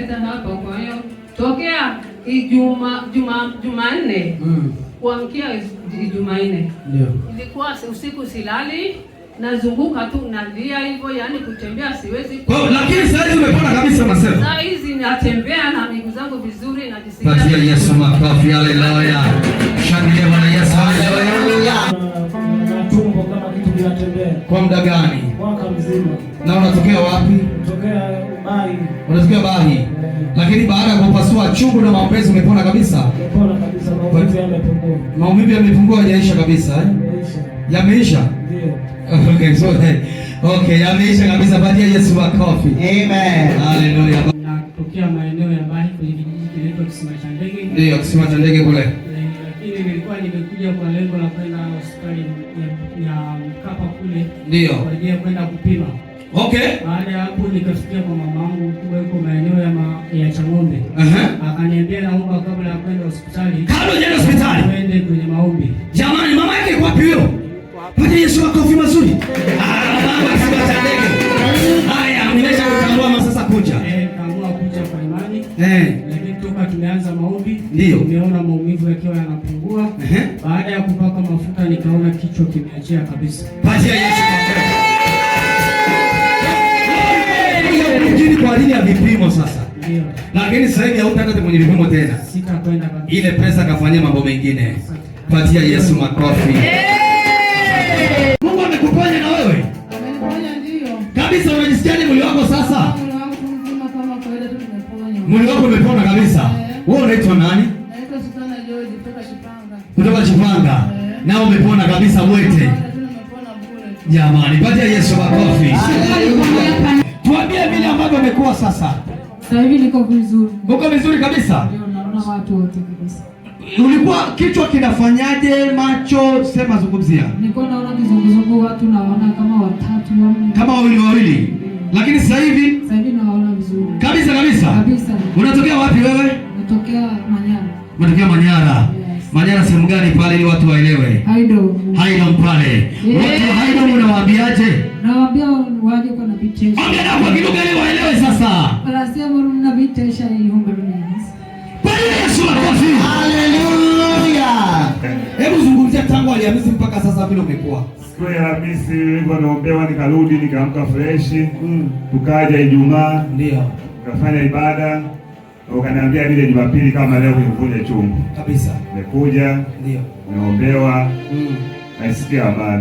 nimeleta hapa. Kwa hiyo tokea Jumanne kuamkia Jumanne, ndio ilikuwa usiku silali, nazunguka tu nalia hivyo, yani kutembea siwezi. Lakini sasa hizi umepona kabisa unasema? Sasa hizi natembea na miguu zangu vizuri na jisikia. Patia Yesu makofi, haleluya. Shangilia Bwana Yesu, haleluya. Tumbo kama kitu kinatembea. Kwa muda gani? Mwaka mzima. Na unatokea wapi? Unatokea Bahi. Unatokea Bahi. Lakini baada ya kupasua chungu na maombezi umepona kabisa? Umepona kabisa, maumivu yamepungua. Maumivu yamepungua, hayaisha kabisa eh? Yameisha. Ndio. Okay, yameisha kabisa. Patia Yesu makofi. Amen. Haleluya. Natokea maeneo ya Bahi kwenye kijiji kinaitwa Kisima cha Ndege. Ndio, Kisima cha Ndege kule. Lakini nilikuwa nimekuja kwa lengo la kwenda hospitali ya Mkapa kule. Ndio. Kwa ajili ya kwenda kupima. Okay. Baada ya hapo nikafikia kwa mamangu huko maeneo ya Chang'ombe. Akaniambia naomba kabla ya kwenda hospitali. Kabla hujaenda hospitali, twende kwenye maombi. Jamani, mama yake yuko wapi huyo? Patia Yesu makofi mazuri. Mama Kisima cha Ndege. Haya, nimeshakutambua sasa kuja. Kaamua kuja kwa imani. Lakini toka tumeanza maombi, nimeona maumivu yakiwa yanapungua. Baada ya kupaka mafuta nikaona kichwa kimeachia kabisa. Patia Yesu makofi. Kwa ajili ya vipimo sasa. Ndio. Lakini sasa hivi hautaenda kwenye vipimo tena. Sitakwenda kabisa. Ile pesa kafanyia mambo mengine. Patia Yesu makofi. Mungu amekuponya na wewe? Ameniponya ndio. Kabisa, unajisikiaje mwili wako sasa? Mwili wangu mzima kama kawaida tu nimepona. Mwili wako umepona kabisa. Wewe unaitwa nani? Naitwa Sukana George kutoka Chipanga. Kutoka Chipanga. Na umepona kabisa wote. Jamani, patia Yesu makofi. Tuambie vile ambavyo umekuwa sasa. Sasa hivi niko vizuri. Uko vizuri kabisa? Ndio, naona watu wote kabisa. Ulikuwa kichwa kinafanyaje, macho, sema zungumzia. Nilikuwa naona kizunguzungu, watu naona kama watatu kama wawili. Lakini sasa hivi naona vizuri. Kabisa kabisa. Kabisa. Unatokea wapi wewe? Natokea Manyara. Unatokea Manyara? Yes. Manyara sehemu gani pale ili watu waelewe? Haido pale. Watu Haido unawaambiaje? Nawaambia waje kwa napitisha. Ongea kwa kitu gani waelewe sasa? Anasema mnapitisha iombe dunia. Bwana Yesu makofi. Haleluya. Hebu zungumzia tangu Alhamisi mpaka sasa vile umekuwa. Siku ya Alhamisi nilikuwa naombewa, nikarudi nikaamka fresh. Tukaja Ijumaa. Ndio. Tukafanya ibada. Ukaniambia vile Jumapili kama leo nikuja chungu. Kabisa. Nimekuja. Ndio. Naombewa. Nasikia amani.